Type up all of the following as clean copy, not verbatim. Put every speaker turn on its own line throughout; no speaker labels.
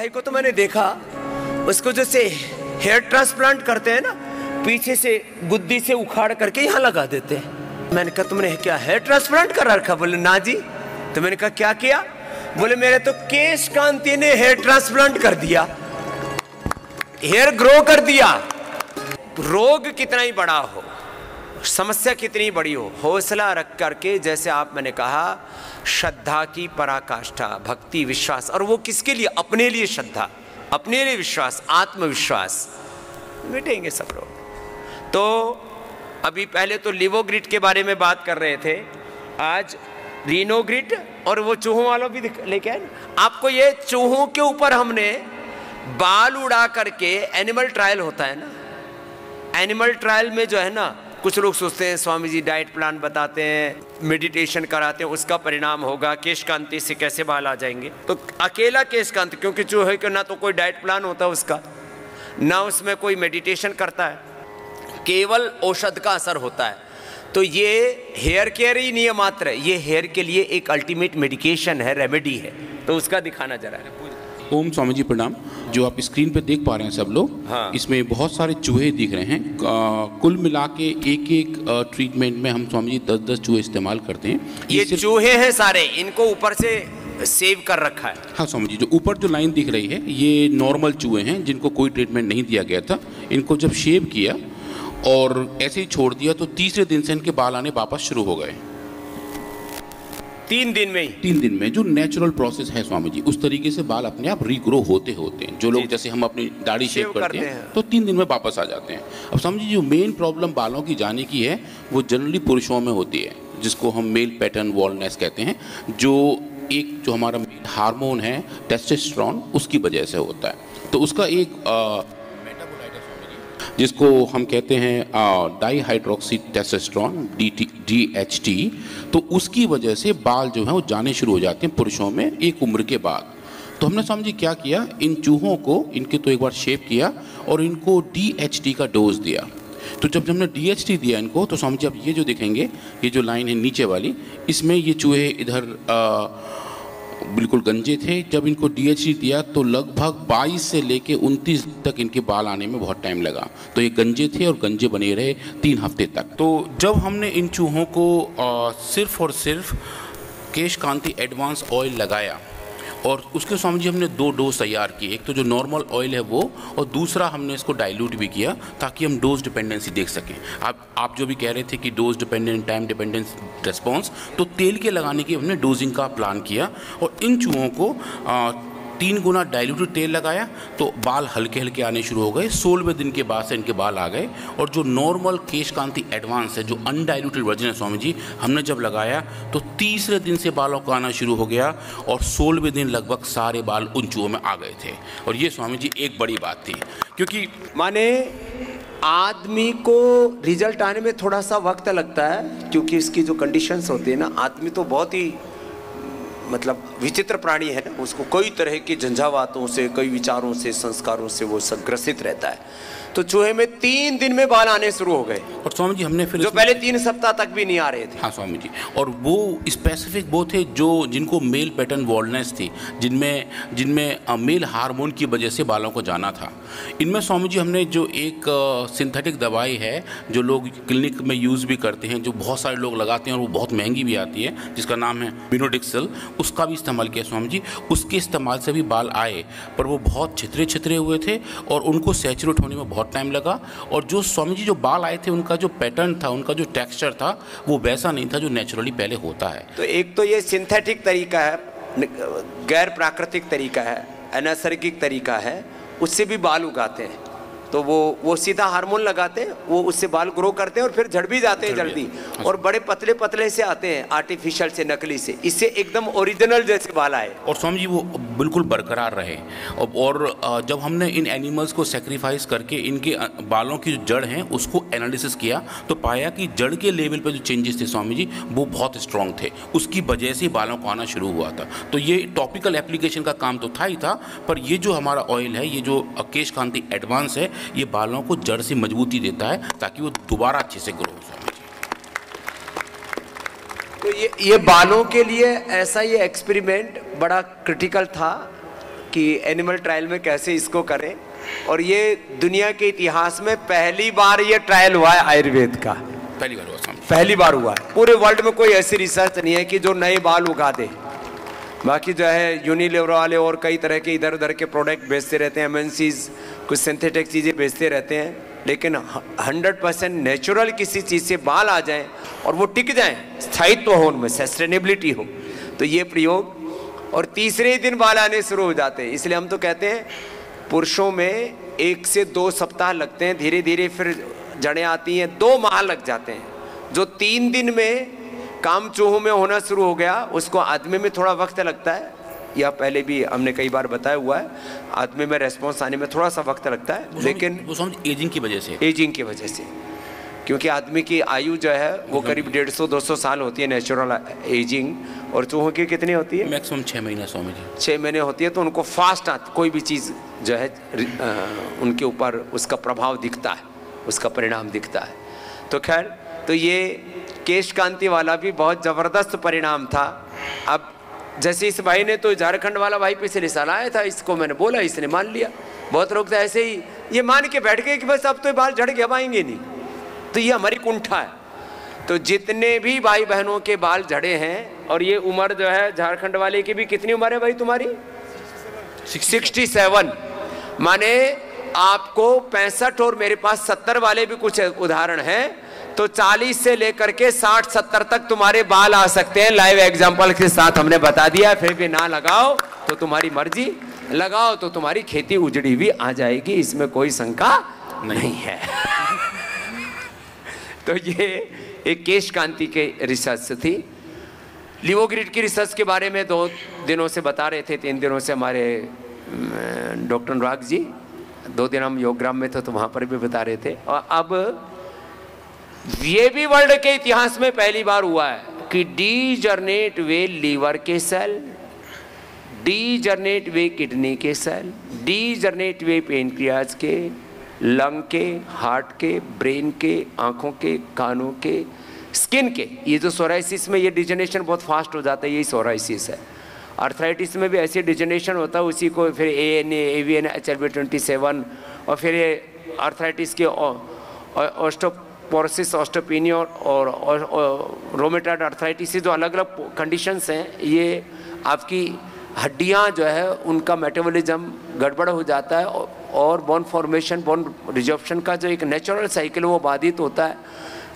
भाई को तो मैंने देखा, उसको जैसे हेयर ट्रांसप्लांट करते हैं ना, पीछे से गुद्दी से उखाड़ करके यहाँ लगा देते हैं। मैंने कहा तुमने क्या हेयर ट्रांसप्लांट कर रखा? बोले ना जी। तो मैंने कहा क्या किया? बोले मेरे तो केश कांति ने हेयर ट्रांसप्लांट कर दिया, हेयर ग्रो कर दिया। रोग कितना ही बड़ा हो, समस्या कितनी बड़ी हो, हौसला रख करके, जैसे आप मैंने कहा, श्रद्धा की पराकाष्ठा, भक्ति, विश्वास, और वो किसके लिए? अपने लिए श्रद्धा, अपने लिए विश्वास, आत्मविश्वास, मिटेंगे सब लोग। तो अभी पहले तो लिवोग्रिड के बारे में बात कर रहे थे, आज रीनोग्रिड, और वो चूहों वालों भी लेके आए ना आपको। ये चूहों के ऊपर हमने बाल उड़ा करके, एनिमल ट्रायल होता है ना, एनिमल ट्रायल में जो है ना, कुछ लोग सोचते हैं स्वामी जी डाइट प्लान बताते हैं, मेडिटेशन कराते हैं, उसका परिणाम होगा, केश कांति से कैसे बाल आ जाएंगे। तो अकेला केश कांति, क्योंकि चूहे के ना तो कोई डाइट प्लान होता है उसका, ना उसमें कोई मेडिटेशन करता है, केवल औषध का असर होता है। तो ये हेयर केयर ही नहीं है मात्र, ये हेयर के लिए एक अल्टीमेट मेडिकेशन है, रेमेडी है। तो उसका दिखाना जरा।
ओम स्वामी जी प्रणाम। जो आप स्क्रीन पे देख पा रहे हैं सब लोग, हाँ। इसमें बहुत सारे चूहे दिख रहे हैं। कुल मिला के एक एक ट्रीटमेंट में हम स्वामी जी 10-10 चूहे इस्तेमाल करते हैं।
ये चूहे हैं सारे, इनको ऊपर से सेव कर रखा है।
हाँ स्वामी जी, जो ऊपर जो लाइन दिख रही है ये नॉर्मल चूहे हैं जिनको कोई ट्रीटमेंट नहीं दिया गया था। इनको जब शेव किया और ऐसे ही छोड़ दिया तो तीसरे दिन से इनके बाल आने वापस शुरू हो गए।
3 दिन में ही?
3 दिन में, जो नेचुरल प्रोसेस है स्वामी जी, उस तरीके से बाल अपने आप रीग्रो होते हैं। जो लोग जैसे हम अपनी दाढ़ी शेव करते हैं तो 3 दिन में वापस आ जाते हैं। अब स्वामी जी, जो मेन प्रॉब्लम बालों की जाने की है वो जनरली पुरुषों में होती है, जिसको हम मेल पैटर्न बॉल्डनेस कहते हैं। जो हमारा हार्मोन है टेस्टोस्टेरोन, उसकी वजह से होता है। तो उसका एक जिसको हम कहते हैं डाईहाइड्रोक्सी टेस्टोस्टेरोन, DHT, तो उसकी वजह से बाल जो हैं वो जाने शुरू हो जाते हैं पुरुषों में एक उम्र के बाद। तो हमने स्वामी जी क्या किया, इन चूहों को इनके तो एक बार शेव किया और इनको DHT का डोज दिया। तो जब हमने DHT दिया इनको, तो स्वामी जी अब ये जो देखेंगे, ये जो लाइन है नीचे वाली, इसमें ये चूहे इधर बिल्कुल गंजे थे। जब इनको DHT दिया तो लगभग 22 से लेके 29 तक इनके बाल आने में बहुत टाइम लगा। तो ये गंजे थे और गंजे बने रहे 3 हफ्ते तक। तो जब हमने इन चूहों को सिर्फ और सिर्फ केश कांति एडवांस ऑयल लगाया, और उसके स्वामी जी हमने 2 डोज तैयार किए। एक तो जो नॉर्मल ऑयल है वो, और दूसरा हमने इसको डाइल्यूट भी किया ताकि हम डोज डिपेंडेंसी देख सकें। आप जो भी कह रहे थे कि dose dependent, time dependence response, तो तेल के लगाने की हमने डोजिंग का प्लान किया और इन चूहों को 3 गुना डाइल्यूटेड तेल लगाया तो बाल हल्के हल्के आने शुरू हो गए। 16वें दिन के बाद से इनके बाल आ गए। और जो नॉर्मल केश कांति एडवांस है, जो अनडाइल्यूटेड वर्जन है स्वामी जी, हमने जब लगाया तो तीसरे दिन से बालों का आना शुरू हो गया और 16वें दिन लगभग सारे बाल उन चूहों में आ गए थे। और ये स्वामी जी एक बड़ी बात थी, क्योंकि
माने आदमी को रिजल्ट आने में थोड़ा सा वक्त लगता है, क्योंकि इसकी जो कंडीशंस होती है ना, आदमी तो बहुत ही मतलब विचित्र प्राणी है ना, उसको कई तरह के झंझावातों से, कई विचारों से, संस्कारों से वो संग्रसित रहता है। तो चूहे में 3 दिन में बाल आने शुरू हो गए।
और स्वामी जी हमने फिर
जो पहले 3 सप्ताह तक भी नहीं आ रहे थे।
हाँ स्वामी जी, और वो स्पेसिफिक वो थे जिनको मेल पैटर्न बॉल्डनेस थी, जिनमें मेल हार्मोन की वजह से बालों को जाना था। इनमें स्वामी जी हमने जो एक सिंथेटिक दवाई है जो लोग क्लिनिक में यूज़ भी करते हैं, जो बहुत सारे लोग लगाते हैं और वो बहुत महंगी भी आती है, जिसका नाम है मिनोडिक्सल, उसका भी इस्तेमाल किया स्वामी जी। उसके इस्तेमाल से भी बाल आए, पर वो बहुत छितरे हुए थे और उनको सैचुरेट होने में बहुत टाइम लगा। और जो स्वामी जी जो बाल आए थे, उनका जो पैटर्न था, उनका जो टेक्सचर था, वो वैसा नहीं था जो नेचुरली पहले होता है।
तो एक तो ये सिंथेटिक तरीका है, गैर प्राकृतिक तरीका है, अनैसर्गिक तरीका है, उससे भी बाल उगाते हैं। तो वो सीधा हार्मोन लगाते हैं, वो उससे बाल ग्रो करते हैं और फिर झड़ भी जाते हैं जल्दी, और बड़े पतले पतले से आते हैं आर्टिफिशियल से, नकली से। इससे एकदम ओरिजिनल जैसे बाल आए
और स्वामी जी वो बिल्कुल बरकरार रहे। और जब हमने इन एनिमल्स को सेक्रीफाइस करके इनके बालों की जो जड़ हैं उसको एनालिसिस किया, तो पाया कि जड़ के लेवल पर जो चेंजेस थे स्वामी जी, वो बहुत स्ट्रॉन्ग थे। उसकी वजह से बालों को आना शुरू हुआ था। तो ये टॉपिकल एप्लीकेशन का काम तो था ही था, पर ये जो हमारा ऑयल है, ये जो केश कांति एडवांस है, ये बालों को जड़ से मजबूती देता है ताकि वो दोबारा अच्छे से ग्रो हो।
तो ये बालों के लिए ऐसा ये एक्सपेरिमेंट बड़ा क्रिटिकल था। कि एनिमल ट्रायल में कैसे इसको करें, और ये दुनिया के इतिहास में पहली बार ये ट्रायल हुआ है आयुर्वेद का, पहली बार हुआ है। पूरे वर्ल्ड में कोई ऐसी रिसर्च नहीं है कि जो नए बाल उगा दे। बाकी जो है यूनिलीवर वाले और कई तरह के इधर उधर के प्रोडक्ट बेचते रहते हैं, एमएनसीज कुछ सिंथेटिक चीज़ें बेचते रहते हैं, लेकिन 100% नेचुरल किसी चीज़ से बाल आ जाएं और वो टिक जाएं, स्थायित्व हो उनमें, सस्टेनेबिलिटी हो, तो ये प्रयोग। और तीसरे ही दिन बाल आने शुरू हो जाते हैं। इसलिए हम तो कहते हैं पुरुषों में 1 से 2 सप्ताह लगते हैं, धीरे धीरे फिर जड़ें आती हैं, 2 माह लग जाते हैं। जो 3 दिन में काम चूहों में होना शुरू हो गया, उसको आदमी में थोड़ा वक्त लगता है, या पहले भी हमने कई बार बताया हुआ है, आदमी में रेस्पॉन्स आने में थोड़ा सा वक्त लगता है, लेकिन
वो समझ एजिंग की वजह से,
एजिंग की वजह से, क्योंकि आदमी की आयु जो है वो करीब 150-200 साल होती है नेचुरल एजिंग, और चूहों की कितनी होती है?
मैक्सिमम 6 महीने स्वामी जी,
6 महीने होती है। तो उनको फास्ट कोई भी चीज़ जो है उनके ऊपर उसका प्रभाव दिखता है, उसका परिणाम दिखता है। तो खैर, तो ये केश कांति वाला भी बहुत ज़बरदस्त परिणाम था। अब जैसे इस भाई ने, तो झारखंड वाला भाई पिछले साल आया था, इसको मैंने बोला, इसने मान लिया। बहुत लोग तो ऐसे ही ये मान के बैठ गए कि बस अब तो ये बाल झड़ के अब आएंगे नहीं। तो ये हमारी कुंठा है। तो जितने भी भाई बहनों के बाल झड़े हैं, और ये उम्र जो है झारखंड वाले की भी, कितनी उम्र है भाई तुम्हारी? 67। माने आपको 65 और मेरे पास 70 वाले भी कुछ उदाहरण हैं। तो 40 से लेकर के 60-70 तक तुम्हारे बाल आ सकते हैं। लाइव एग्जाम्पल के साथ हमने बता दिया। फिर भी ना लगाओ तो तुम्हारी मर्जी, लगाओ तो तुम्हारी खेती उजड़ी भी आ जाएगी, इसमें कोई शंका नहीं है। तो ये एक केश कांति के रिसर्च थी। लिवोग्रिड की रिसर्च के बारे में 2 दिनों से बता रहे थे, 3 दिनों से हमारे डॉक्टर अनुराग जी, 2 दिन हम योगग्राम में थे तो वहाँ पर भी बता रहे थे। और अब ये भी वर्ल्ड के इतिहास में पहली बार हुआ है कि डीजनरेट वे लीवर के सेल, डीजनरेट वे किडनी के सेल, डीजनरेट वे पेनक्रियाज के, लंग के, हार्ट के, ब्रेन के, आँखों के, कानों के, स्किन के। ये जो सोराइसिस में ये डिजनरेशन बहुत फास्ट हो जाता है, यही सोराइसिस है। आर्थराइटिस में भी ऐसे डिजनरेशन होता है, उसी को फिर ANA, AVN, HLB27, और फिर ये आर्थराइटिस के ऑस्टियोपोरोसिस, ऑस्टियोपेनिया और रोमेटॉइड आर्थराइटिस, जो अलग अलग कंडीशंस हैं, ये आपकी हड्डियाँ जो है उनका मेटाबॉलिज्म गड़बड़ हो जाता है, और बोन फॉर्मेशन, बोन रिजॉर्प्शन का जो एक नेचुरल साइकिल वो बाधित होता है,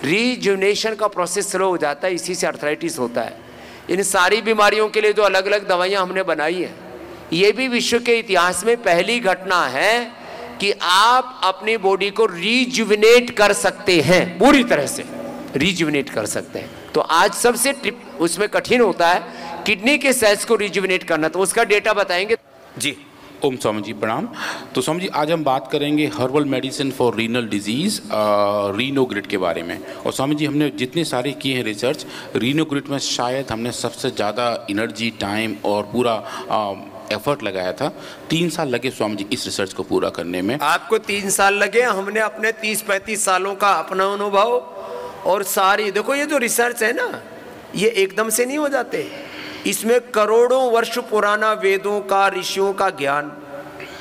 रीजुनेशन का प्रोसेस स्लो हो जाता है, इसी से आर्थराइटिस होता है। इन सारी बीमारियों के लिए जो अलग अलग दवाइयाँ हमने बनाई हैं, ये भी विश्व के इतिहास में पहली घटना है कि आप अपनी बॉडी को रीजुविनेट कर सकते हैं, पूरी तरह से रीजुविनेट कर सकते हैं। तो आज सबसे उसमें कठिन होता है किडनी के सेल्स को रीजुविनेट करना, तो उसका डेटा बताएंगे जी।
ओम स्वामी जी प्रणाम। तो स्वामी जी, आज हम बात करेंगे herbal medicine for renal disease, Renogrid के बारे में। और स्वामी जी, हमने जितने सारे किए हैं रिसर्च, रीनोग्रिड में शायद हमने सबसे ज़्यादा एनर्जी, टाइम और पूरा एफर्ट लगाया था। 3 साल लगे स्वामी जी इस रिसर्च को पूरा करने में।
आपको 3 साल लगे, हमने अपने 30-35 सालों का अपना अनुभव और सारी, देखो ये जो रिसर्च है ना, ये एकदम से नहीं हो जाते। इसमें करोड़ों वर्ष पुराना वेदों का, ऋषियों का ज्ञान,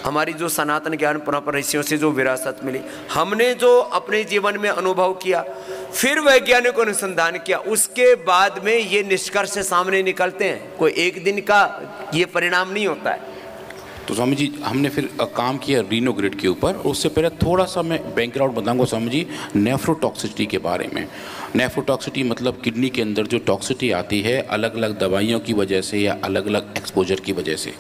हमारी जो सनातन ज्ञान परंपरा ऋषियों से जो विरासत मिली, हमने जो अपने जीवन में अनुभव किया, फिर वैज्ञानिक अनुसंधान किया, उसके बाद में ये निष्कर्ष सामने निकलते हैं। कोई एक दिन का ये परिणाम नहीं होता है।
तो स्वामी जी, हमने फिर काम किया रीनोग्रिड के ऊपर। उससे पहले थोड़ा सा मैं बैकग्राउंड बताऊंगा स्वामी जी नेफ्रोटॉक्सिसिटी के बारे में। नेफ्रोटॉक्सिसिटी मतलब किडनी के अंदर जो टॉक्सिसिटी आती है अलग अलग दवाइयों की वजह से या अलग अलग एक्सपोजर की वजह से।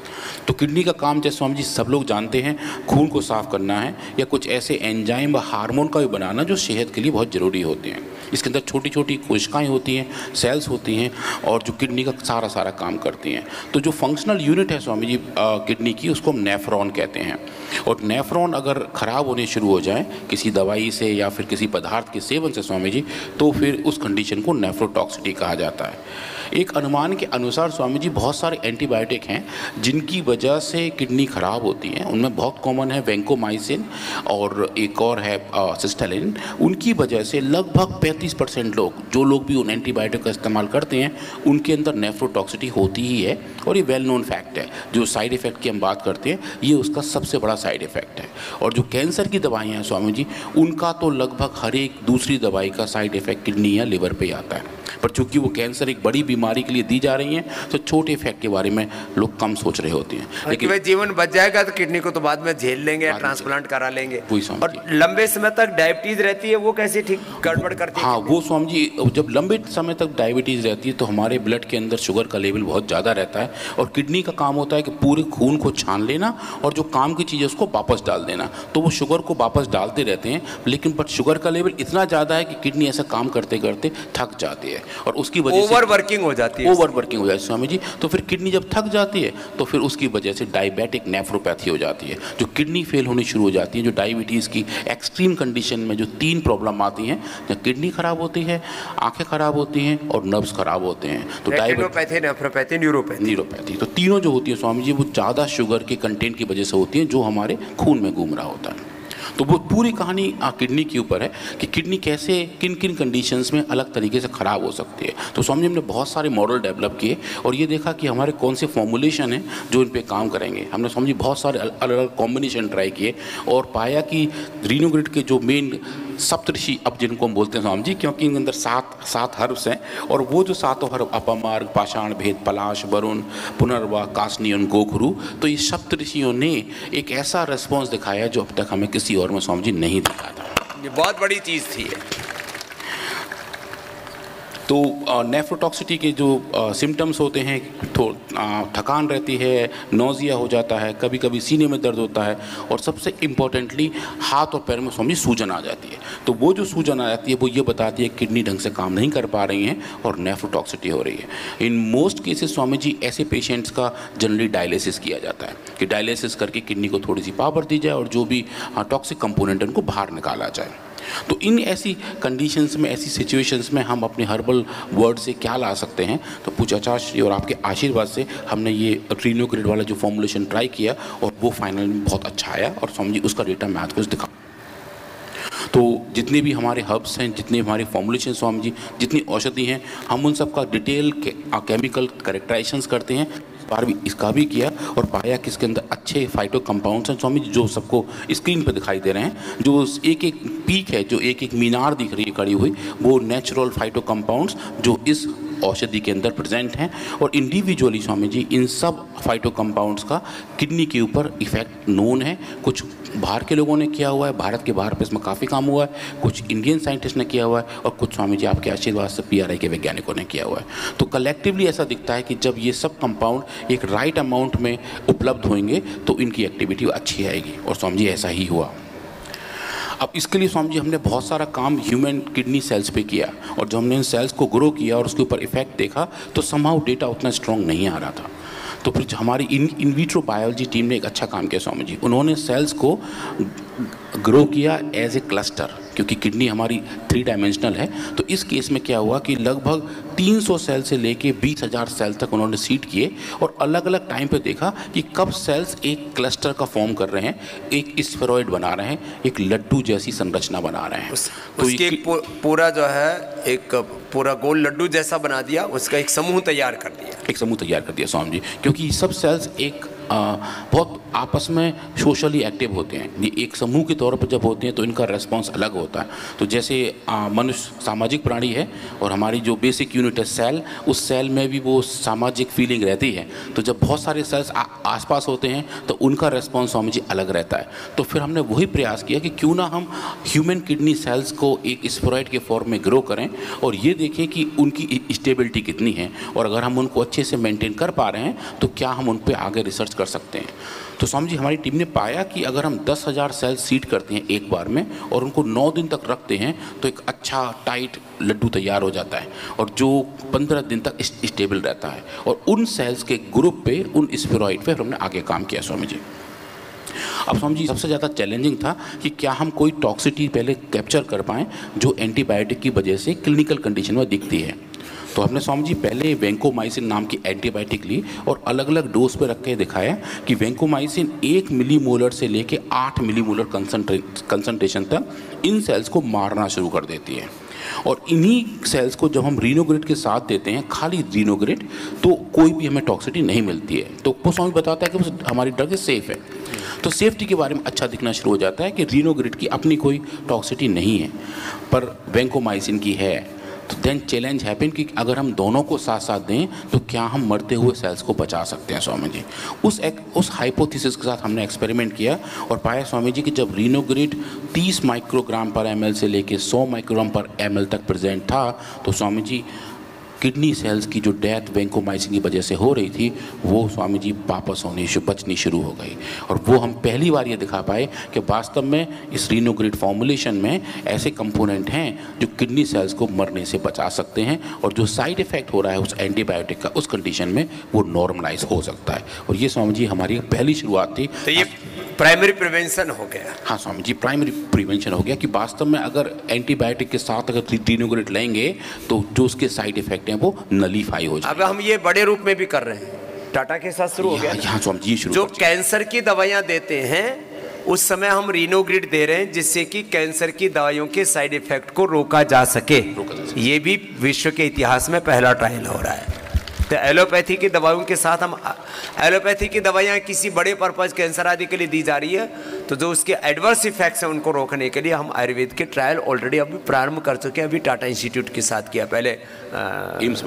तो किडनी का काम, जैसे स्वामी जी सब लोग जानते हैं, खून को साफ करना है या कुछ ऐसे एंजाइम व हार्मोन का भी बनाना जो सेहत के लिए बहुत ज़रूरी होते हैं। इसके अंदर छोटी छोटी कोशिकाएँ होती हैं, सेल्स होती हैं, और जो किडनी का सारा काम करती हैं। तो जो फंक्शनल यूनिट है स्वामी जी किडनी की, उसको हम नेफ्रॉन कहते हैं। और नेफ्रॉन अगर ख़राब होने शुरू हो जाए किसी दवाई से या फिर किसी पदार्थ के सेवन से स्वामी जी, तो फिर उस कंडीशन को नेफ्रोटॉक्सिसिटी कहा जाता है। एक अनुमान के अनुसार स्वामी जी बहुत सारे एंटीबायोटिक हैं जिनकी वजह से किडनी ख़राब होती है। उनमें बहुत कॉमन है वैंकोमाइसिन और एक और है सिस्टालिन। उनकी वजह से लगभग 35% लोग, जो लोग भी उन एंटीबायोटिक का इस्तेमाल करते हैं, उनके अंदर नेफ्रोटॉक्सिटी होती ही है। और ये वेल नोन फैक्ट है। जो साइड इफ़ेक्ट की हम बात करते हैं, ये उसका सबसे बड़ा साइड इफ़ेक्ट है। और जो कैंसर की दवाइयाँ हैं स्वामी जी, उनका तो लगभग हर एक दूसरी दवाई का साइड इफ़ेक्ट किडनी या लिवर पे आता है। पर चूंकि वो कैंसर एक बड़ी बीमारी के लिए दी जा रही हैं, तो छोटे इफेक्ट के बारे में लोग कम सोच रहे होते हैं।
लेकिन भाई जीवन बच जाएगा तो किडनी को तो बाद में झेल लेंगे, ट्रांसप्लांट करा लेंगे। और लंबे समय तक डायबिटीज रहती है, वो कैसे ठीक गड़बड़ करती है?
हाँ, वो स्वामी जी, जब लंबे समय तक डायबिटीज रहती है तो हमारे ब्लड के अंदर शुगर का लेवल बहुत ज़्यादा रहता है। और किडनी का काम होता है कि पूरे खून को छान लेना और जो काम की चीज़ है उसको वापस डाल देना। तो वो शुगर को वापस डालते रहते हैं, लेकिन बट शुगर का लेवल इतना ज़्यादा है कि किडनी ऐसा काम करते करते थक जाती है और उसकी वजह से
ओवर वर्किंग हो जाती है।
ओवर वर्किंग हो जाती है स्वामी जी। तो फिर किडनी जब थक जाती है तो फिर उसकी वजह से डायबिटिक नेफ्रोपैथी हो जाती है, जो किडनी फेल होनी शुरू हो जाती है। जो डायबिटीज़ की एक्सट्रीम कंडीशन में जो 3 प्रॉब्लम आती हैं, जब किडनी खराब होती है, आंखें खराब होती हैं और नर्व्स खराब होते हैं। तो
डायबिटीज, नेफ्रोपैथी, न्यूरोपैथी,
तो तीनों जो होती है स्वामी जी, वो ज़्यादा शुगर के कंटेंट की वजह से होती हैं, जो हमारे खून में घूम रहा होता है। तो वो पूरी कहानी किडनी के ऊपर है कि किडनी कैसे किन किन कंडीशंस में अलग तरीके से ख़राब हो सकती है। तो स्वामी जी, हमने बहुत सारे मॉडल डेवलप किए और ये देखा कि हमारे कौन से फॉर्मुलेशन हैं जो इन पे काम करेंगे। हमने स्वामी जी बहुत सारे अलग अलग कॉम्बिनेशन ट्राई किए और पाया कि रीनोग्रिड के जो मेन सप्तऋषि, अब जिनको हम बोलते हैं स्वामी जी, क्योंकि इनके अंदर 7 हर्ब्स हैं और वो जो 7 हर्ब अपामार्ग, पाषाण भेद, पलाश, वरुण, पुनर्वा, कासनियन, गोखरू, तो ये सप्तऋषियों ने एक ऐसा रिस्पॉन्स दिखाया जो अब तक हमें किसी और में स्वामी जी नहीं दिखा था।
ये बहुत बड़ी चीज़ थी।
तो नेफ्रोटॉक्सिटी के जो सिम्टम्स होते हैं, थकान रहती है, नोजिया हो जाता है, कभी कभी सीने में दर्द होता है और सबसे इम्पोर्टेंटली हाथ और पैर में स्वामी सूजन आ जाती है। तो वो जो सूजन आ जाती है वो ये बताती है किडनी ढंग से काम नहीं कर पा रही हैं और नेफ्रोटॉक्सिटी हो रही है। In most cases Swami ji ऐसे पेशेंट्स का जनरली डायलिसिस किया जाता है कि डायलिसिस करके किडनी को थोड़ी सी पावर दी जाए और जो भी टॉक्सिक कंपोनेंट उनको बाहर निकाला जाए। तो इन ऐसी कंडीशंस में, ऐसी सिचुएशंस में हम अपने हर्बल वर्ड से क्या ला सकते हैं? तो पूजाचार्य श्री और आपके आशीर्वाद से हमने ये रीनोग्रिड वाला जो फॉर्मुलेशन ट्राई किया और वो फाइनल में बहुत अच्छा आया और स्वामी जी उसका डेटा मैं आज कुछ दिखा। तो जितने भी हमारे हर्ब्स हैं, जितने हमारे फॉर्मुलेशन स्वामी जी, जितनी औषधि हैं, हम उन सब का डिटेल केमिकल करेक्टराइजेशंस करते हैं। बार भी इसका भी किया और पाया कि इसके अंदर अच्छे फाइटो कंपाउंड्स हैं स्वामी जी, जो सबको स्क्रीन पर दिखाई दे रहे हैं। जो एक एक पीक है, जो एक एक मीनार दिख रही है खड़ी हुई, वो नेचुरल फाइटो कंपाउंड्स जो इस औषधि के अंदर प्रेजेंट हैं। और इंडिविजुअली स्वामी जी इन सब फाइटो कंपाउंड्स का किडनी के ऊपर इफेक्ट नोन है। कुछ बाहर के लोगों ने किया हुआ है, भारत के बाहर पे इसमें काफ़ी काम हुआ है, कुछ इंडियन साइंटिस्ट ने किया हुआ है और कुछ स्वामी जी आपके आशीर्वाद से PRI के वैज्ञानिकों ने किया हुआ है। तो कलेक्टिवली ऐसा दिखता है कि जब ये सब कंपाउंड एक राइट अमाउंट में उपलब्ध होंगे तो इनकी एक्टिविटी अच्छी आएगी और स्वामी जी ऐसा ही हुआ। अब इसके लिए स्वामी जी हमने बहुत सारा काम ह्यूमन किडनी सेल्स पे किया और जब हमने इन सेल्स को ग्रो किया और उसके ऊपर इफेक्ट देखा तो समहाउ डेटा उतना स्ट्रॉन्ग नहीं आ रहा था। तो फिर हमारी इन विट्रो बायोलॉजी टीम ने एक अच्छा काम किया स्वामी जी। उन्होंने सेल्स को ग्रो किया एज ए क्लस्टर, क्योंकि किडनी हमारी 3 डायमेंशनल है। तो इस केस में क्या हुआ कि लगभग 300 सेल से लेके 20,000 सेल तक उन्होंने सीड किए और अलग अलग टाइम पे देखा कि कब सेल्स एक क्लस्टर का फॉर्म कर रहे हैं, एक स्फेरॉइड बना रहे हैं, एक लड्डू जैसी संरचना बना रहे हैं।
तो उसके पूरा जो है एक पूरा गोल लड्डू जैसा बना दिया, उसका एक समूह तैयार कर दिया स्वामी जी। क्योंकि सब सेल्स एक
बहुत आपस में सोशली एक्टिव होते हैं। ये एक समूह के तौर पर जब होते हैं तो इनका रेस्पॉन्स अलग होता है। तो जैसे मनुष्य सामाजिक प्राणी है और हमारी जो बेसिक यूनिट है सेल, उस सेल में भी वो सामाजिक फीलिंग रहती है। तो जब बहुत सारे सेल्स आसपास होते हैं तो उनका रेस्पॉन्स स्वामी जी अलग रहता है। तो फिर हमने वही प्रयास किया कि क्यों ना हम ह्यूमन किडनी सेल्स को एक स्फेरॉइड के फॉर्म में ग्रो करें और ये देखें कि उनकी स्टेबिलिटी कितनी है और अगर हम उनको अच्छे से मेंटेन कर पा रहे हैं तो क्या हम उन पर आगे रिसर्च कर सकते हैं। तो स्वामी जी हमारी टीम ने पाया कि अगर हम 10,000 सेल सीड करते हैं एक बार में और उनको 9 दिन तक रखते हैं तो एक अच्छा टाइट लड्डू तैयार हो जाता है और जो 15 दिन तक स्टेबल रहता है। और उन सेल्स के ग्रुप पे, उन स्फेरॉइड पे हमने आगे काम किया स्वामी जी। अब स्वामी जी सबसे ज़्यादा चैलेंजिंग था कि क्या हम कोई टॉक्सिसिटी पहले कैप्चर कर पाएँ जो एंटीबायोटिक की वजह से क्लिनिकल कंडीशन में दिखती है। तो हमने स्वामी जी पहले वेंकोमाइसिन नाम की एंटीबायोटिक ली और अलग अलग डोज पे रख के दिखाया कि वेंकोमाइसिन 1 मिलीमोलर से लेके 8 मिलीमोलर कंसंट्रेशन तक इन सेल्स को मारना शुरू कर देती है। और इन्हीं सेल्स को जब हम रीनोग्रिड के साथ देते हैं, खाली रीनोग्रिड, तो कोई भी हमें टॉक्सिसिटी नहीं मिलती है। तो वो स्वामी बताता है कि हमारी ड्रग सेफ है। तो सेफ्टी के बारे में अच्छा दिखना शुरू हो जाता है कि रीनोग्रिड की अपनी कोई टॉक्सिसिटी नहीं है, पर वैंकोमाइसिन की है। तो देन चैलेंज हैपन कि अगर हम दोनों को साथ साथ दें तो क्या हम मरते हुए सेल्स को बचा सकते हैं स्वामी जी। उस हाइपोथेसिस के साथ हमने एक्सपेरिमेंट किया और पाया स्वामी जी कि जब रीनोग्रिड 30 माइक्रोग्राम पर ml से लेके 100 माइक्रोग्राम पर ml तक प्रेजेंट था, तो स्वामी जी किडनी सेल्स की जो डेथ वैंकोमाइसिन की वजह से हो रही थी वो स्वामी जी वापस बचनी शुरू हो गई। और वो हम पहली बार ये दिखा पाए कि वास्तव में इस रीनोग्रिड फॉर्मुलेशन में ऐसे कंपोनेंट हैं जो किडनी सेल्स को मरने से बचा सकते हैं, और जो साइड इफेक्ट हो रहा है उस एंटीबायोटिक का उस कंडीशन में वो नॉर्मलाइज हो सकता है। और ये स्वामी जी हमारी पहली शुरुआत थी।
तो ये प्राइमरी प्रिवेंशन हो गया।
हाँ स्वामी जी, प्राइमरी प्रिवेंशन हो गया कि वास्तव में अगर एंटीबायोटिक के साथ अगर रीनोग्रिड लेंगे तो जो उसके साइड इफेक्ट हैं वो नलीफाई हो जाए।
अब हम ये बड़े रूप में भी कर रहे हैं, टाटा के साथ शुरू हो गया।
हाँ स्वामी जी, शुरू
जो कैंसर की दवाइयां देते हैं उस समय हम रीनोग्रिड दे रहे हैं जिससे कि कैंसर की दवाइयों के साइड इफेक्ट को रोका जा सके। ये भी विश्व के इतिहास में पहला ट्रायल हो रहा है। तो एलोपैथी की दवाइयों के साथ हम एलोपैथी की दवाइयाँ किसी बड़े पर्पज कैंसर आदि के लिए दी जा रही है, तो जो उसके एडवर्स इफेक्ट्स हैं उनको रोकने के लिए हम आयुर्वेद के ट्रायल ऑलरेडी अभी प्रारंभ कर चुके हैं। अभी टाटा इंस्टीट्यूट के साथ किया, पहले एम्स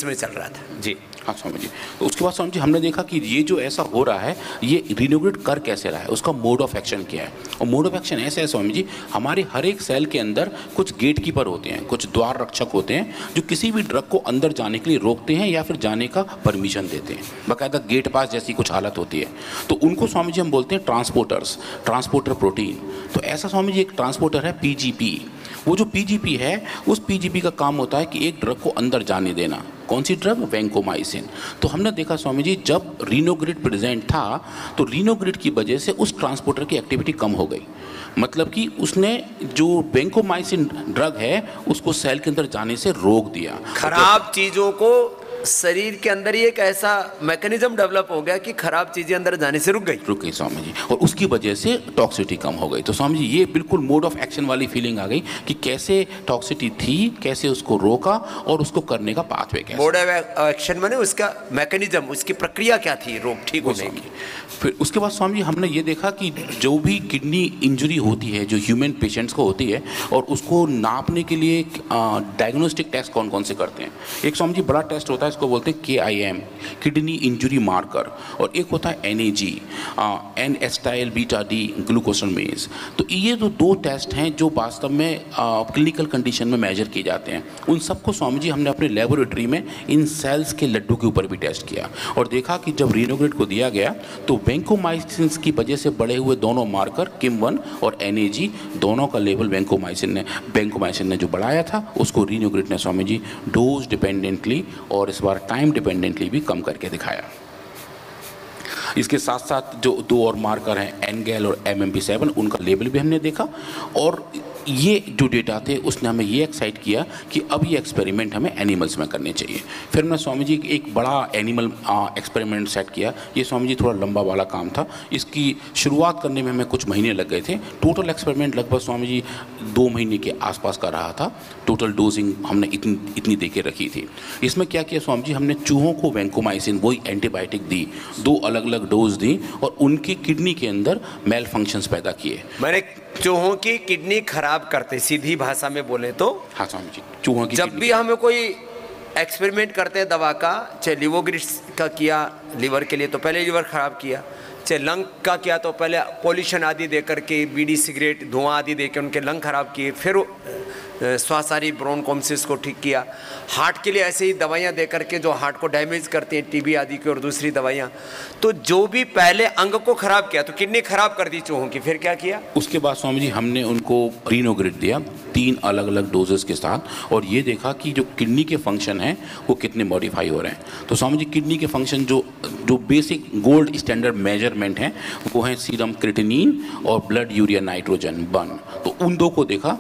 में चल रहा था जी।
हाँ स्वामी जी, तो उसके बाद स्वामी जी हमने देखा कि ये जो ऐसा हो रहा है ये रीनोग्रिड कर कैसे रहा है, उसका मोड ऑफ एक्शन क्या है। और मोड ऑफ एक्शन ऐसे है स्वामी जी, हमारे हर एक सेल के अंदर कुछ गेट कीपर होते हैं, कुछ द्वार रक्षक होते हैं जो किसी भी ड्रग को अंदर जाने के लिए रोकते हैं या फिर जाने का परमिशन देते हैं। बाकायदा गेट पास जैसी कुछ हालत होती है, तो उनको स्वामी जी हम बोलते हैं ट्रांसपोर्टर प्रोटीन। तो ऐसा स्वामी जी एक ट्रांसपोर्टर है पीजीपी। वो जो पीजीपी है उस पीजीपी का काम होता है कि एक ड्रग को अंदर जाने देना। कौन सी ड्रग? वैंकोमाइसिन। तो हमने देखा स्वामी जी जब रीनोग्रिड प्रेजेंट था तो रीनोग्रिड की वजह से उस ट्रांसपोर्टर की एक्टिविटी कम हो गई। मतलब कि उसने जो वैंकोमाइसिन ड्रग है उसको सेल के अंदर जाने से रोक दिया।
खराब चीज़ों को शरीर के अंदर ही एक ऐसा मैकेनिज्म डेवलप हो गया कि खराब चीजें अंदर जाने से रुक गई
स्वामी जी, और उसकी वजह से टॉक्सिसिटी कम हो गई। तो स्वामी जी ये बिल्कुल मोड ऑफ एक्शन वाली फीलिंग आ गई कि कैसे टॉक्सिसिटी थी, कैसे उसको रोका और उसको करने का पाथवे कैसे।
मोड ऑफ एक्शन माने उसका मैकेनिज्म, उसकी प्रक्रिया क्या थी रोग ठीक होने की।
फिर उसके बाद स्वामी जी हमने ये देखा कि जो भी किडनी इंजरी होती है जो ह्यूमन पेशेंट्स को होती है और उसको नापने के लिए डायग्नोस्टिक टेस्ट कौन कौन से करते हैं। एक स्वामी जी बड़ा टेस्ट होता है, इसको बोलते हैं KIM, किडनी इंजरी मार्कर, और एक होता है NAG, N-एसिटाइल बीटा डी ग्लूकोसोमेज। तो ये जो दो टेस्ट हैं जो वास्तव में क्लिनिकल कंडीशन में मेजर किए जाते हैं, उन सबको स्वामी जी हमने अपने लेबोरेटरी में इन सेल्स के लड्डू के ऊपर भी टेस्ट किया और देखा कि जब रीनोग्रिड को दिया गया तो वैंकोमाइसिन की वजह से बढ़े हुए दोनों मार्कर KIM1 और NAG दोनों का लेवल वैंकोमाइसिन ने जो बढ़ाया था उसको रीनोग्रिड ने स्वामी जी डोज डिपेंडेंटली और इस बार टाइम डिपेंडेंटली भी कम करके दिखाया। इसके साथ साथ जो दो और मार्कर हैं NGAL और MMP7 उनका लेवल भी हमने देखा और ये जो डेटा थे उसने हमें ये एक्साइट किया कि अब ये एक्सपेरिमेंट हमें एनिमल्स में करने चाहिए। फिर मैं स्वामी जी एक बड़ा एनिमल एक्सपेरिमेंट सेट किया। ये स्वामी जी थोड़ा लंबा वाला काम था, इसकी शुरुआत करने में हमें कुछ महीने लग गए थे। टोटल एक्सपेरिमेंट लगभग स्वामी जी 2 महीने के आसपास का रहा था। टोटल डोजिंग हमने इतनी दे के रखी थी। इसमें क्या किया स्वामी जी, हमने चूहों को वैंकोमाइसिन वही एंटीबायोटिक दी, 2 अलग अलग डोज दी और उनकी किडनी के अंदर मेल फंक्शंस पैदा किए।
मैंने चूहों की किडनी खराब करते, सीधी भाषा में बोले तो।
हाँ स्वामी जी, चूहों की
जब भी हमें कोई एक्सपेरिमेंट करते हैं दवा का, चाहे लिवोग्रिड का किया लिवर के लिए तो पहले लिवर खराब किया, चाहे लंग का किया तो पहले पॉल्यूशन आदि दे करके बीड़ी सिगरेट धुआं आदि दे के उनके लंग खराब किए, फिर श्वासारी ब्रोनकोमाइसिस को ठीक किया। हार्ट के लिए ऐसे ही दवाइयाँ दे करके जो हार्ट को डैमेज करती हैं, TB आदि की और दूसरी दवाइयाँ। तो जो भी पहले अंग को खराब किया तो किडनी खराब कर दी चूहों की, फिर क्या किया?
उसके बाद स्वामी जी हमने उनको रीनोग्रिड दिया 3 अलग अलग डोजेस के साथ और ये देखा कि जो किडनी के फंक्शन हैं वो कितने मॉडिफाई हो रहे हैं। तो स्वामी जी किडनी के फंक्शन जो बेसिक गोल्ड स्टैंडर्ड मेजरमेंट हैं वो हैं सीरम क्रिएटिनिन और ब्लड यूरिया नाइट्रोजन बर्न। तो उन दो को देखा।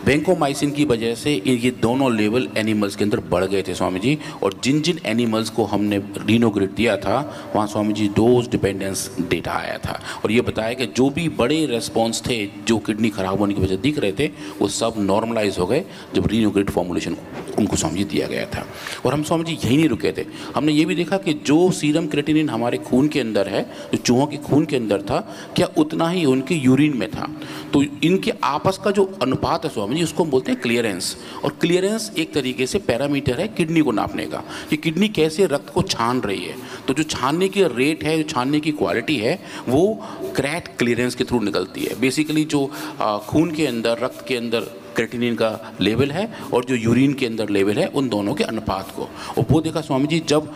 वैंकोमाइसिन वैंकोमाइसिन की वजह से ये दोनों लेवल एनिमल्स के अंदर बढ़ गए थे स्वामी जी। और जिन जिन एनिमल्स को हमने रीनोग्रिड दिया था वहाँ Swami ji dose dependence data आया था और ये बताया कि जो भी बड़े रेस्पॉन्स थे जो किडनी खराब होने की वजह से दिख रहे थे वो सब नॉर्मलाइज हो गए जब रीनोग्रिड फॉर्मुलेशन उनको स्वामी जी दिया गया था। और हम स्वामी जी यही नहीं रुके थे, हमने ये भी देखा कि जो सीरम क्रेटिनिन हमारे खून के अंदर है, जो चूहों के खून के अंदर था, क्या उतना ही उनके यूरिन में था। तो इनके आपस का जो अनुपात है स्वामी जी उसको हम बोलते हैं क्लियरेंस। और क्लियरेंस एक तरीके से पैरामीटर है किडनी को नापने का कि किडनी कैसे रक्त को छान रही है। तो जो छानने की रेट है, जो छानने की क्वालिटी है, वो क्रेट क्लियरेंस के थ्रू निकलती है। बेसिकली जो खून के अंदर, रक्त के अंदर क्रेटिनिन का लेवल है और जो यूरिन के अंदर लेवल है, उन दोनों के अनुपात को। और वो देखा स्वामी जी जब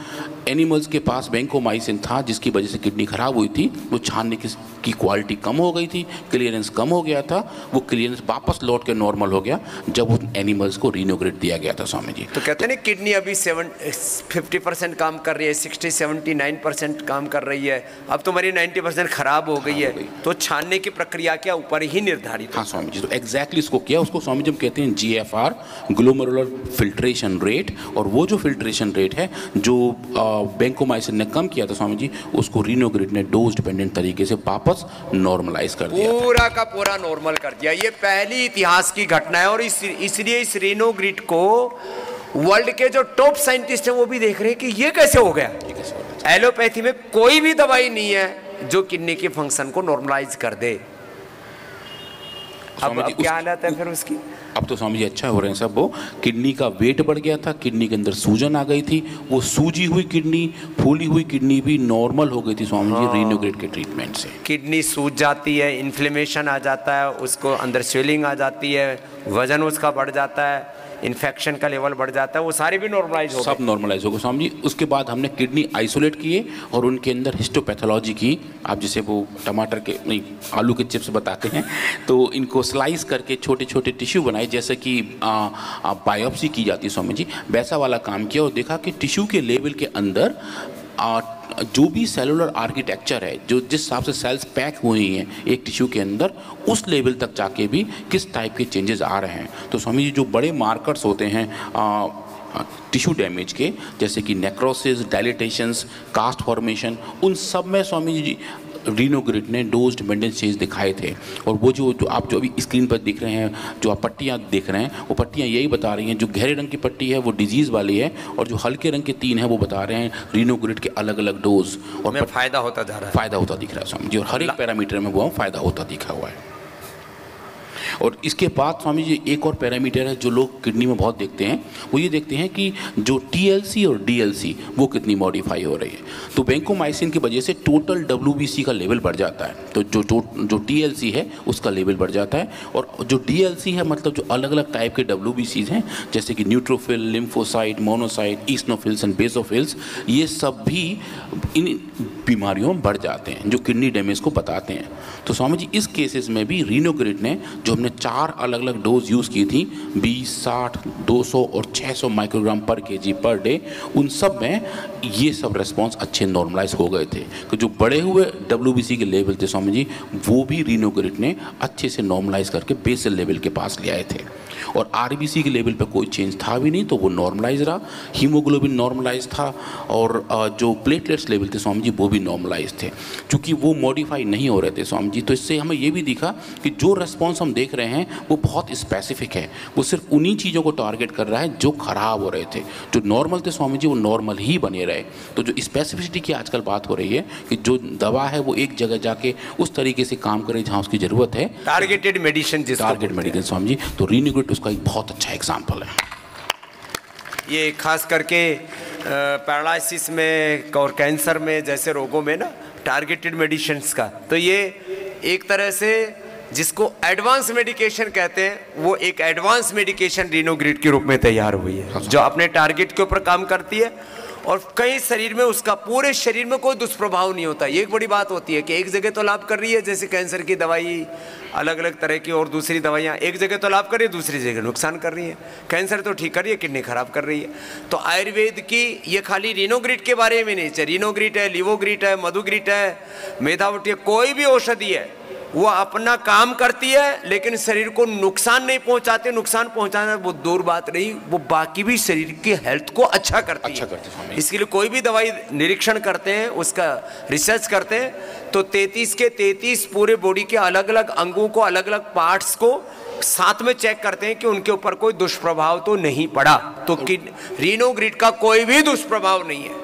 एनिमल्स के पास वैंकोमाइसिन था जिसकी वजह से किडनी खराब हुई थी, वो छानने की क्वालिटी कम हो गई थी, क्लियरेंस कम हो गया था, वो क्लियरेंस वापस लौट के नॉर्मल हो गया जब उन एनिमल्स को रीनोग्रिड दिया गया था स्वामी जी।
तो कहते हैं ना किडनी अभी 50% काम कर रही है, 60-79% काम कर रही है, अब तुम्हारी 90% खराब हो गई है, तो छानने की प्रक्रिया क्या ऊपर ही निर्धारित।
हाँ स्वामी जी, तो एग्जैक्टली इसको किया, उसको स्वामी जी हम कहते हैं GFR, ग्लोमेरुलर फिल्ट्रेशन रेट। और वो जो फिल्ट्रेशन रेट है जो वैंकोमाइसिन ने कम किया था स्वामी जी, उसको रीनोग्रिड ने डोज डिपेंडेंट तरीके से वापस नॉर्मलाइज कर दिया,
पूरा का पूरा नॉर्मल कर दिया। ये पहली इतिहास की घटना है और इसलिए इस रीनोग्रिड को वर्ल्ड के जो टॉप साइंटिस्ट हैं वो भी देख रहे हैं कि ये कैसे हो गया। एलोपैथी में कोई भी दवाई नहीं है जो किडनी के फंक्शन को नॉर्मलाइज कर दे। अब क्या हालत है फिर उसकी?
अब तो स्वामी जी अच्छा हो रहे हैं सब। वो किडनी का वेट बढ़ गया था, किडनी के अंदर सूजन आ गई थी, वो सूजी हुई किडनी, फूली हुई किडनी भी नॉर्मल हो गई थी स्वामी जी रीनोग्रिड के ट्रीटमेंट से।
किडनी सूज जाती है, इन्फ्लेमेशन आ जाता है, उसको अंदर स्वेलिंग आ जाती है, वजन उसका बढ़ जाता है, इन्फेक्शन का लेवल बढ़ जाता है, वो सारे भी नॉर्मलाइज हो गए।
सब नॉर्मलाइज हो गए स्वामी जी। उसके बाद हमने किडनी आइसोलेट किए और उनके अंदर हिस्टोपैथोलॉजी की। आप जैसे वो टमाटर के नहीं आलू के चिप्स बताते हैं, तो इनको स्लाइस करके छोटे छोटे टिश्यू बनाए जैसे कि बायोप्सी की जाती है स्वामी जी, वैसा वाला काम किया और देखा कि टिश्यू के लेवल के अंदर जो भी सेलुलर आर्किटेक्चर है, जो जिस हिसाब से सेल्स पैक हुई हैं एक टिश्यू के अंदर, उस लेवल तक जाके भी किस टाइप के चेंजेस आ रहे हैं। तो स्वामी जी जो बड़े मार्कर्स होते हैं टिश्यू डैमेज के, जैसे कि नेक्रोसिस, डायलिटेशंस, कास्ट फॉर्मेशन, उन सब में स्वामी जी रीनोग्रिड ने डोज डिपेंडेंट चेंज दिखाए थे। और वो जो आप जो अभी स्क्रीन पर दिख रहे हैं, जो आप पट्टियाँ देख रहे हैं, वो पट्टियाँ यही बता रही हैं, जो गहरे रंग की पट्टी है वो डिजीज़ वाली है और जो हल्के रंग के 3 है वो बता रहे हैं रीनोग्रिड के अलग अलग डोज। और
फ़ायदा होता जा रहा है,
फ़ायदा होता दिख रहा है स्वामी जी, और हर एक पैरामीटर में वो फ़ायदा होता दिखा हुआ है। और इसके बाद स्वामी जी एक और पैरामीटर है जो लोग किडनी में बहुत देखते हैं, वो ये देखते हैं कि जो TLC और DLC वो कितनी मॉडिफाई हो रही है। तो वैंकोमाइसिन की वजह से टोटल WBC का लेवल बढ़ जाता है, तो जो TLC है उसका लेवल बढ़ जाता है। और जो DLC है मतलब जो अलग अलग टाइप के WBCs हैं, जैसे कि neutrophil, lymphocyte, monocyte, eosinophils and basophils, ये सब भी इन बीमारियों में बढ़ जाते हैं जो किडनी डैमेज को बताते हैं। तो स्वामी जी इस केसेस में भी रीनोग्रिड ने, जो हमने 4 अलग अलग डोज यूज़ की थी, 20, 60, 200 और 600 माइक्रोग्राम पर kg पर डे, उन सब में ये सब रेस्पॉन्स अच्छे नॉर्मलाइज हो गए थे। तो जो बड़े हुए WBC के लेवल थे स्वामी जी, वो भी रीनोग्रिड ने अच्छे से नॉर्मलाइज करके बेसल लेवल के पास ले आए थे। और RBC के लेवल पे कोई चेंज था भी नहीं, तो वो नॉर्मलाइज रहा। हीमोग्लोबिन नॉर्मलाइज था और जो प्लेटलेट्स लेवल थे स्वामी जी वो भी नॉर्मलाइज थे, क्योंकि वो मॉडिफाई नहीं हो रहे थे स्वामी जी। तो इससे हमें ये भी दिखा कि जो रेस्पॉन्स हम देख रहे हैं वो बहुत स्पेसिफिक है, वो सिर्फ उन्हीं चीज़ों को टारगेट कर रहा है जो खराब हो रहे थे। जो नॉर्मल थे स्वामी जी वो नॉर्मल ही बने रहे। तो जो स्पेसिफिसिटी की आजकल बात हो रही है कि जो दवा है वो एक जगह जाके उस तरीके से काम करे जहाँ उसकी ज़रूरत है,
targeted medicine,
target medicine Swami ji. तो रीनोग्रिड उसका एक बहुत अच्छा एग्जाम्पल है।
ये खास करके पैरालिसिस में और कैंसर में जैसे रोगों में ना टारगेटेड मेडिसिन्स का, तो ये एक तरह से जिसको एडवांस मेडिकेशन कहते हैं, वो एक एडवांस मेडिकेशन रीनोग्रिड के रूप में तैयार हुई है, जो अपने टारगेट के ऊपर काम करती है और कई शरीर में उसका पूरे शरीर में कोई दुष्प्रभाव नहीं होता। ये एक बड़ी बात होती है कि एक जगह तो लाभ कर रही है, जैसे कैंसर की दवाई, अलग अलग तरह की और दूसरी दवाइयाँ एक जगह तो लाभ कर रही है, दूसरी जगह नुकसान कर रही है। कैंसर तो ठीक कर रही है, किडनी खराब कर रही है। तो आयुर्वेद की ये खाली रीनोग्रिड के बारे में नहीं, चाहे रीनोग्रिड है, लिवोग्रिड है, मधुग्रिड है, मेधावटी है, कोई भी औषधि है वो अपना काम करती है लेकिन शरीर को नुकसान नहीं पहुंचाते। नुकसान पहुंचाना वो दूर बात नहीं, वो बाकी भी शरीर की हेल्थ को अच्छा करती है। इसके लिए कोई भी दवाई निरीक्षण करते हैं, उसका रिसर्च करते हैं, तो 33 के 33 पूरे बॉडी के अलग अलग अंगों को, अलग अलग पार्ट्स को साथ में चेक करते हैं कि उनके ऊपर कोई दुष्प्रभाव तो नहीं पड़ा। तो रीनोग्रिड का कोई भी दुष्प्रभाव नहीं है।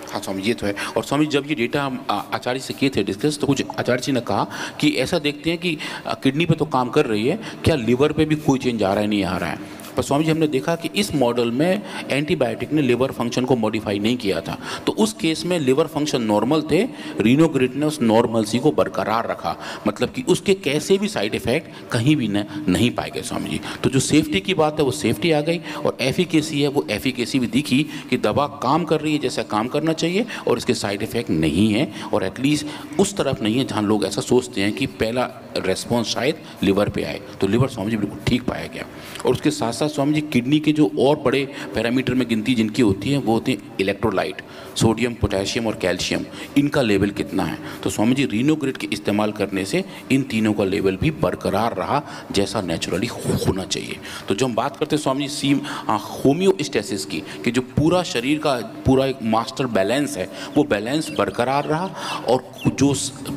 हाँ स्वामी, ये तो है। और स्वामी जब ये डेटा हम आचार्य से किए थे डिस्कस, तो कुछ आचार्य जी ने कहा कि ऐसा देखते हैं कि किडनी पे तो काम कर रही है, क्या लिवर पे भी कोई चेंज आ रहा है, नहीं आ रहा है। पर स्वामी जी हमने देखा कि इस मॉडल में एंटीबायोटिक ने लिवर फंक्शन को मॉडिफाई नहीं किया था, तो उस केस में लिवर फंक्शन नॉर्मल थे, रीनोग्रिड ने उस नॉर्मलसी को बरकरार रखा, मतलब कि उसके कैसे भी साइड इफेक्ट कहीं भी नहीं पाए गए स्वामी जी। तो जो सेफ्टी की बात है वो सेफ्टी आ गई, और एफिकेसी है वो एफिकेसी भी दिखी कि दवा काम कर रही है जैसा काम करना चाहिए, और इसके साइड इफेक्ट नहीं है, और एटलीस्ट उस तरफ नहीं है जहाँ लोग ऐसा सोचते हैं कि पहला रेस्पॉन्स शायद लिवर पे आए। तो लिवर स्वामी जी बिल्कुल ठीक पाया गया। और उसके साथ साथ स्वामी जी किडनी के जो और बड़े पैरामीटर में गिनती जिनकी होती है वो होते हैं इलेक्ट्रोलाइट, सोडियम, पोटेशियम और कैल्शियम, इनका लेवल कितना है। तो स्वामी जी रीनोग्रिड के इस्तेमाल करने से इन तीनों का लेवल भी बरकरार रहा जैसा नेचुरली होना चाहिए। तो जो हम बात करते हैं स्वामी जी होम्योस्टेसिस की, कि जो पूरा शरीर का पूरा एक मास्टर बैलेंस है वो बैलेंस बरकरार रहा, और जो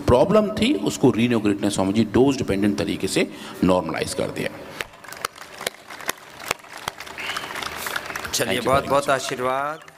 प्रॉब्लम थी उसको रीनोग्रिड ने स्वामी जी डोज डिपेंडेंट तरीके से नॉर्मलाइज कर दिया।
चलिए, बहुत बहुत आशीर्वाद।